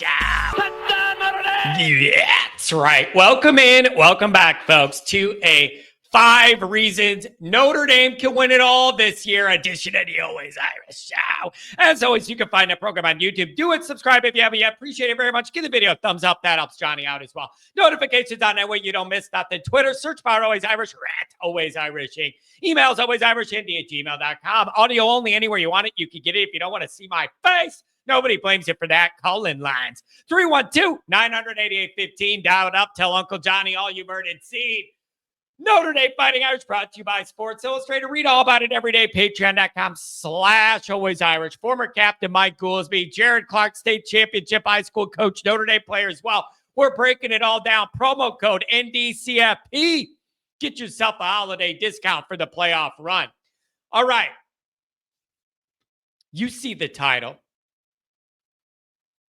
Irish Show. Yeah, that's right. Welcome in. Welcome back, folks, to a 5 reasons Notre Dame can win it all this year edition of the Always Irish Show. As always, you can find that program on YouTube. Do it. Subscribe if you haven't yet. Appreciate it very much. Give the video a thumbs up. That helps Johnny out as well. Notifications on that way you don't miss nothing. Twitter, search bar Always Irish, at Always Irish Inc. Emails alwaysirishindy@gmail.com. Audio only anywhere you want it. You can get it if you don't want to see my face. Nobody blames you for that. Call-in lines. 312-988-15. Dial it up. Tell Uncle Johnny all you've heard and seen. Notre Dame Fighting Irish brought to you by Sports Illustrated. Read all about it every day. Patreon.com/Always Irish. Former captain Mike Goolsby. Jared Clark, state championship high school coach, Notre Dame player as well. We're breaking it all down. Promo code NDCFP. Get yourself a holiday discount for the playoff run. All right. You see the title.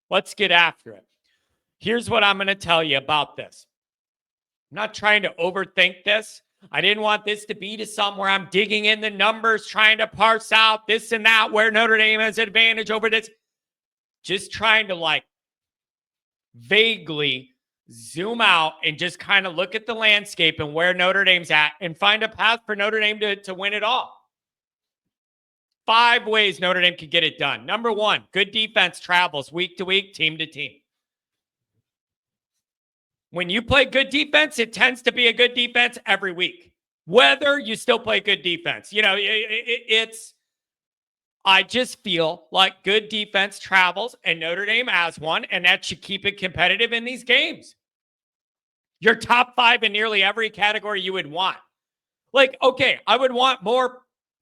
Let's get after it. Here's what I'm going to tell you about this. I'm not trying to overthink this. I didn't want this to be to somewhere I'm digging in the numbers, trying to parse out this and that, where Notre Dame has an advantage over this. Just trying to vaguely zoom out and just kind of look at the landscape and where Notre Dame's at and find a path for Notre Dame to win it all. 5 ways Notre Dame can get it done. Number 1, good defense travels week to week, team to team. When you play good defense, it tends to be a good defense every week. Whether you still play good defense. I just feel like good defense travels, and Notre Dame has one, and that should keep it competitive in these games. You're top 5 in nearly every category you would want. I would want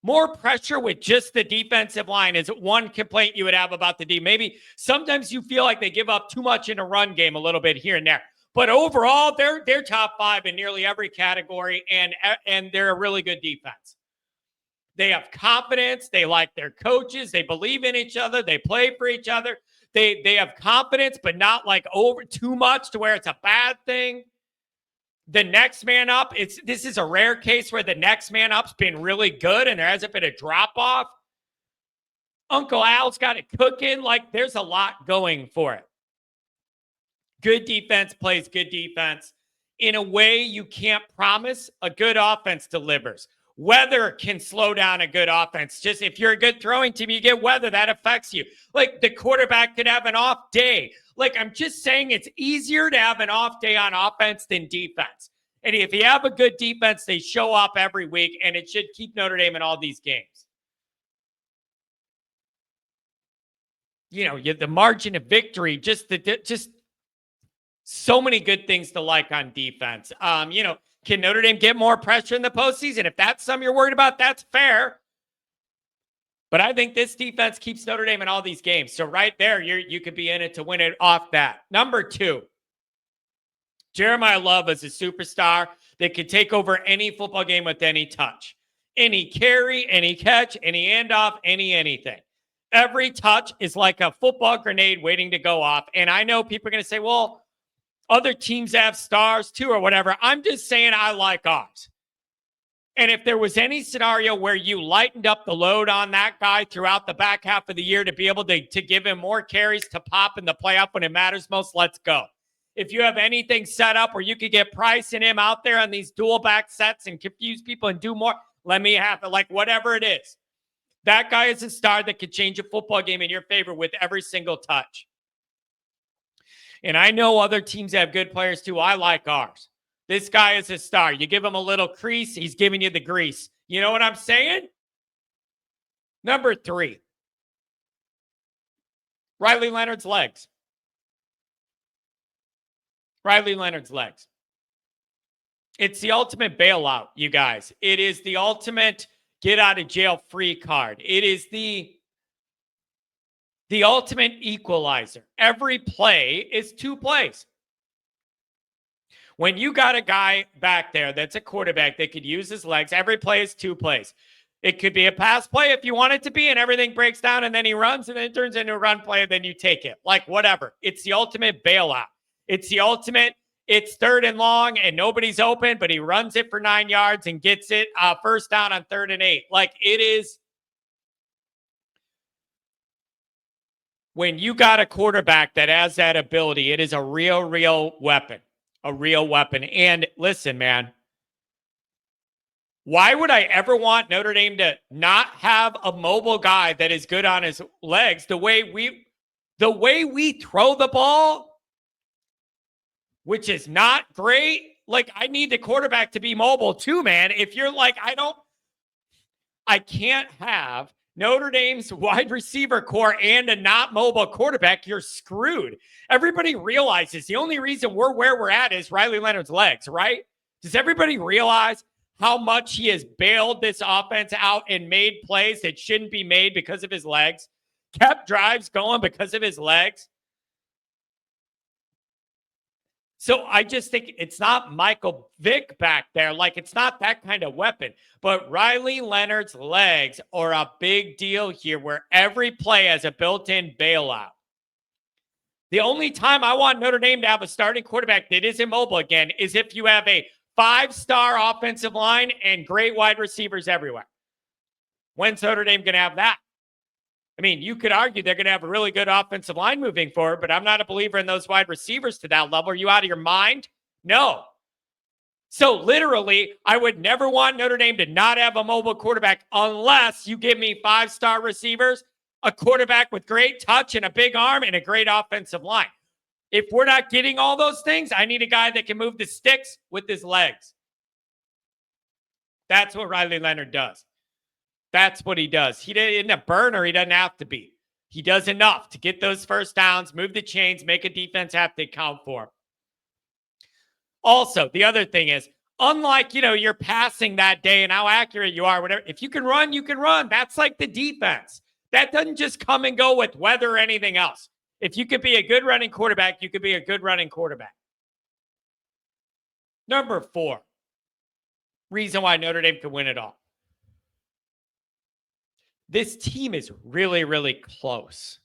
more pressure with just the defensive line is one complaint you would have about the D. Maybe sometimes you feel like they give up too much in a run game a little bit here and there. But overall, they're top 5 in nearly every category, and they're a really good defense. They have confidence. They like their coaches. They believe in each other. They play for each other. They have confidence, but not over too much to where it's a bad thing. The next man up, this is a rare case where the next man up's been really good and there hasn't been a drop-off. Uncle Al's got it cooking. There's a lot going for it. Good defense plays good defense. In a way you can't promise, a good offense delivers. Weather can slow down a good offense. Just if you're a good throwing team, you get weather, that affects you. The quarterback could have an off day. I'm just saying it's easier to have an off day on offense than defense. And if you have a good defense, they show up every week, and it should keep Notre Dame in all these games. The margin of victory, just so many good things to like on defense. Can Notre Dame get more pressure in the postseason? If that's something you're worried about, that's fair. But I think this defense keeps Notre Dame in all these games. So right there, you could be in it to win it off that. Number 2, Jeremiah Love is a superstar that could take over any football game with any touch. Any carry, any catch, any handoff, anything. Every touch is like a football grenade waiting to go off. And I know people are going to say, well, other teams have stars too or whatever. I'm just saying I like ours. And if there was any scenario where you lightened up the load on that guy throughout the back half of the year to be able to give him more carries to pop in the playoff when it matters most, let's go. If you have anything set up where you could get Price and him out there on these dual back sets and confuse people and do more, let me have it. Whatever it is. That guy is a star that could change a football game in your favor with every single touch. And I know other teams have good players too. I like ours. This guy is a star. You give him a little crease, he's giving you the grease. You know what I'm saying? Number 3, Riley Leonard's legs. Riley Leonard's legs. It's the ultimate bailout, you guys. It is the ultimate get out of jail free card. It is the ultimate equalizer. Every play is 2 plays. When you got a guy back there that's a quarterback that could use his legs, every play is 2 plays. It could be a pass play if you want it to be, and everything breaks down, and then he runs, and then it turns into a run play, and then you take it. Whatever. It's the ultimate bailout. It's the ultimate, it's 3rd and long, and nobody's open, but he runs it for 9 yards and gets it first down on 3rd and 8. It is when you got a quarterback that has that ability, it is a real weapon. A real weapon. And listen, man, why would I ever want Notre Dame to not have a mobile guy that is good on his legs? The way we throw the ball, which is not great. Like, I need the quarterback to be mobile too, man. If you're like, I can't have Notre Dame's wide receiver core and a not mobile quarterback, you're screwed. Everybody realizes the only reason we're where we're at is Riley Leonard's legs, right? Does everybody realize how much he has bailed this offense out and made plays that shouldn't be made because of his legs? Kept drives going because of his legs. So I just think it's not Michael Vick back there. Like, it's not that kind of weapon. But Riley Leonard's legs are a big deal here, where every play has a built-in bailout. The only time I want Notre Dame to have a starting quarterback that isn't mobile again is if you have a 5-star offensive line and great wide receivers everywhere. When's Notre Dame going to have that? I mean, you could argue they're going to have a really good offensive line moving forward, but I'm not a believer in those wide receivers to that level. Are you out of your mind? No. So literally, I would never want Notre Dame to not have a mobile quarterback unless you give me 5-star receivers, a quarterback with great touch and a big arm, and a great offensive line. If we're not getting all those things, I need a guy that can move the sticks with his legs. That's what Riley Leonard does. That's what he does. He isn't a burner. He doesn't have to be. He does enough to get those first downs, move the chains, make a defense have to account for him. Also, the other thing is, unlike, you're passing that day and how accurate you are, whatever, if you can run, you can run. That's like the defense. That doesn't just come and go with weather or anything else. If you could be a good running quarterback, you could be a good running quarterback. Number 4, reason why Notre Dame could win it all. This team is really close.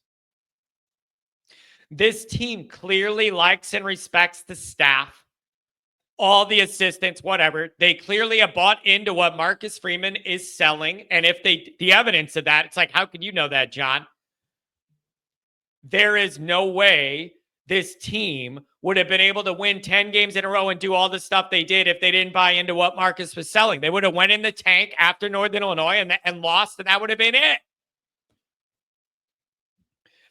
This team clearly likes and respects the staff, all the assistants, whatever. They clearly have bought into what Marcus Freeman is selling. And if the evidence of that, it's like, how could you know that, John? There is no way this team would have been able to win 10 games in a row and do all the stuff they did if they didn't buy into what Marcus was selling. They would have went in the tank after Northern Illinois and lost, and that would have been it.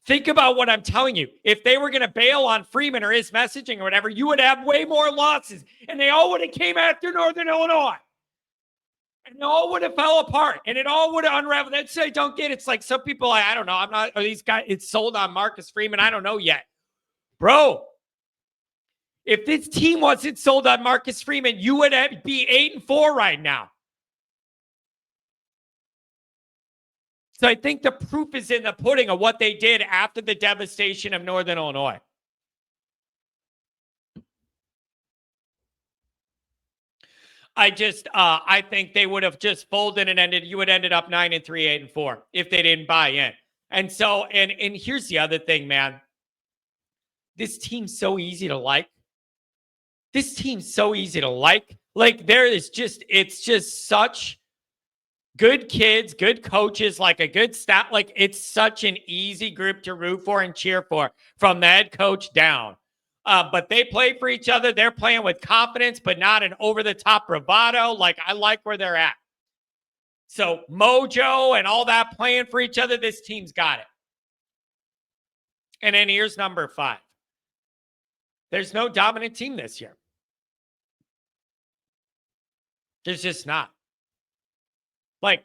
Think about what I'm telling you. If they were going to bail on Freeman or his messaging or whatever, you would have way more losses, and they all would have came after Northern Illinois. And it all would have fell apart, and it all would have unraveled. That's what I don't get. It's like some people, I don't know. Are these guys, it's sold on Marcus Freeman? I don't know yet. Bro, if this team wasn't sold on Marcus Freeman, you would be 8-4 right now. So I think the proof is in the pudding of what they did after the devastation of Northern Illinois. I think they would have just folded and ended. You would have ended up 9-3, 8-4 if they didn't buy in. And so, and here's the other thing, man. This team's so easy to like. This team's so easy to like. Like, it's just such good kids, good coaches, like a good staff. Like, it's such an easy group to root for and cheer for from the head coach down. But they play for each other. They're playing with confidence, but not an over-the-top bravado. Like, I like where they're at. So, mojo and all that playing for each other, this team's got it. And then here's number 5. There's no dominant team this year. There's just not. Like,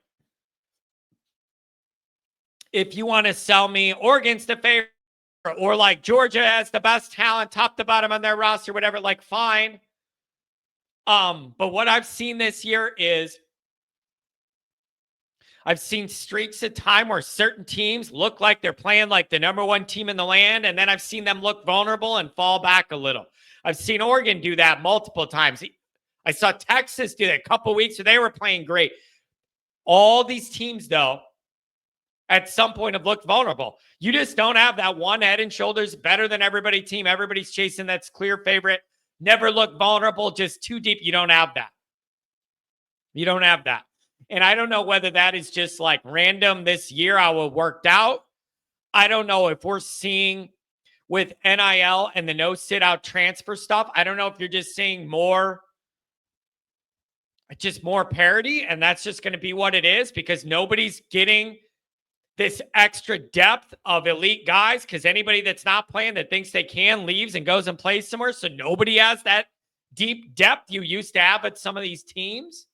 if you want to sell me Oregon's the favorite, or like Georgia has the best talent, top to bottom on their roster, whatever, like, fine. But what I've seen this year is I've seen streaks of time where certain teams look like they're playing like the number 1 team in the land, and then I've seen them look vulnerable and fall back a little. I've seen Oregon do that multiple times. I saw Texas do that a couple weeks where they were playing great. All these teams, though, at some point have looked vulnerable. You just don't have that one head and shoulders better than everybody team. Everybody's chasing that's clear favorite. Never look vulnerable, just too deep. You don't have that. You don't have that. And I don't know whether that is just like random this year, how it worked out. I don't know if we're seeing with NIL and the no sit out transfer stuff. I don't know if you're just seeing more parity, and that's just going to be what it is because nobody's getting this extra depth of elite guys because anybody that's not playing that thinks they can leaves and goes and plays somewhere. So nobody has that deep depth you used to have at some of these teams.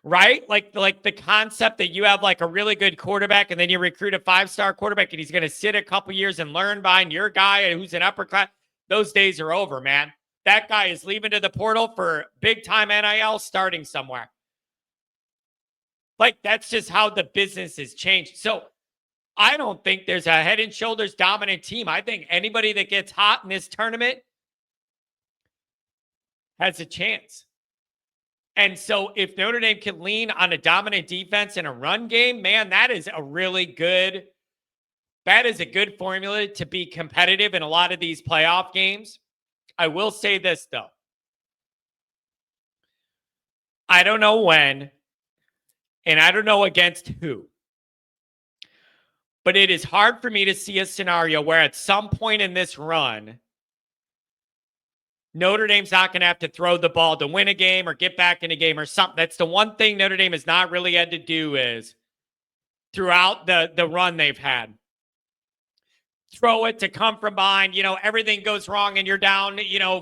Right? Like the concept that you have like a really good quarterback and then you recruit a 5-star quarterback and he's going to sit a couple years and learn behind your guy who's an upper class. Those days are over, man. That guy is leaving to the portal for big time NIL starting somewhere. Like that's just how the business has changed. So I don't think there's a head and shoulders dominant team. I think anybody that gets hot in this tournament has a chance. And so if Notre Dame can lean on a dominant defense and a run game, man, that is a good formula to be competitive in a lot of these playoff games. I will say this, though. I don't know when, and I don't know against who. But it is hard for me to see a scenario where at some point in this run, Notre Dame's not going to have to throw the ball to win a game or get back in a game or something. That's the one thing Notre Dame has not really had to do is throughout the run they've had. Throw it to come from behind. Everything goes wrong and you're down,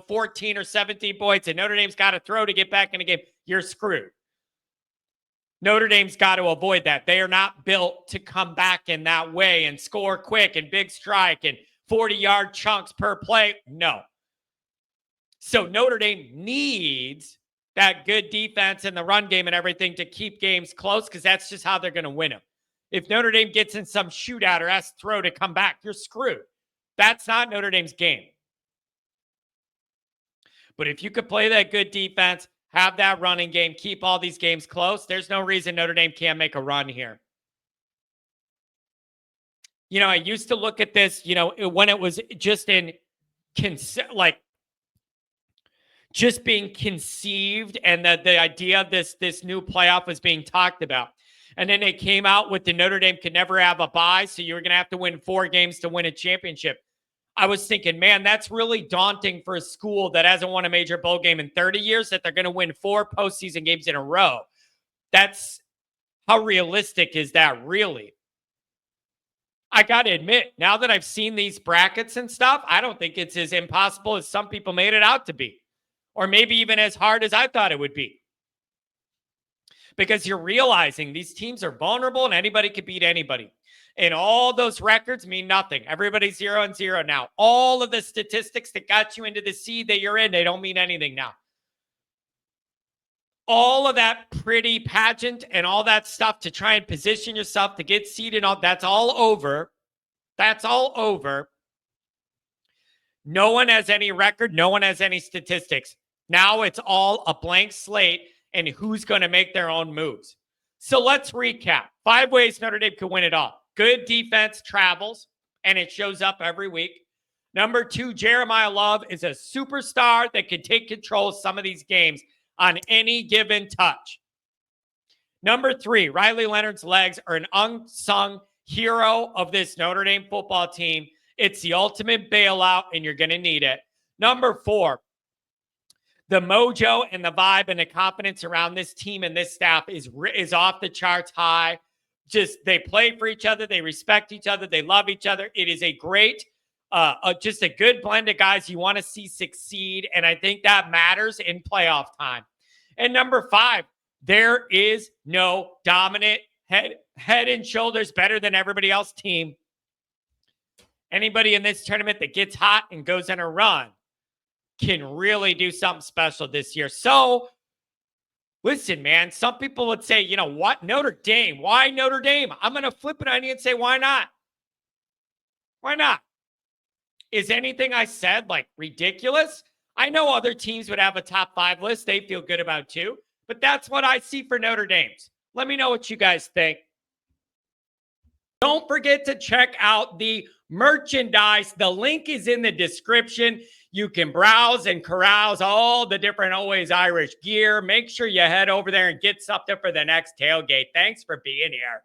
14 or 17 points and Notre Dame's got to throw to get back in a game. You're screwed. Notre Dame's got to avoid that. They are not built to come back in that way and score quick and big strike and 40-yard chunks per play. No. So Notre Dame needs that good defense and the run game and everything to keep games close because that's just how they're going to win them. If Notre Dame gets in some shootout or has to throw to come back, you're screwed. That's not Notre Dame's game. But if you could play that good defense, have that running game, keep all these games close, there's no reason Notre Dame can't make a run here. I used to look at this, when it was just just being conceived and that the idea of this new playoff was being talked about. And then they came out with the Notre Dame could never have a bye, so you were going to have to win 4 games to win a championship. I was thinking, man, that's really daunting for a school that hasn't won a major bowl game in 30 years, that they're going to win 4 postseason games in a row. That's how realistic is that really? I got to admit, now that I've seen these brackets and stuff, I don't think it's as impossible as some people made it out to be. Or maybe even as hard as I thought it would be. Because you're realizing these teams are vulnerable and anybody could beat anybody. And all those records mean nothing. Everybody's 0-0 now. All of the statistics that got you into the seed that you're in, they don't mean anything now. All of that pretty pageant and all that stuff to try and position yourself to get seeded, that's all over. That's all over. No one has any record. No one has any statistics. Now it's all a blank slate and who's going to make their own moves. So let's recap. 5 ways Notre Dame could win it all. Good defense travels, and it shows up every week. Number 2, Jeremiah Love is a superstar that can take control of some of these games on any given touch. Number 3, Riley Leonard's legs are an unsung hero of this Notre Dame football team. It's the ultimate bailout, and you're going to need it. Number 4, the mojo and the vibe and the confidence around this team and this staff is off the charts high. Just they play for each other. They respect each other. They love each other. It is a great, just a good blend of guys you want to see succeed. And I think that matters in playoff time. And number 5, there is no dominant head and shoulders better than everybody else team. Anybody in this tournament that gets hot and goes on a run can really do something special this year. So, listen, man, some people would say, what? Notre Dame. Why Notre Dame? I'm going to flip it on you and say, why not? Why not? Is anything I said ridiculous? I know other teams would have a top 5 list they feel good about too, but that's what I see for Notre Dame's. Let me know what you guys think. Don't forget to check out the merchandise. The link is in the description. You can browse and carouse all the different Always Irish gear. Make sure you head over there and get something for the next tailgate. Thanks for being here.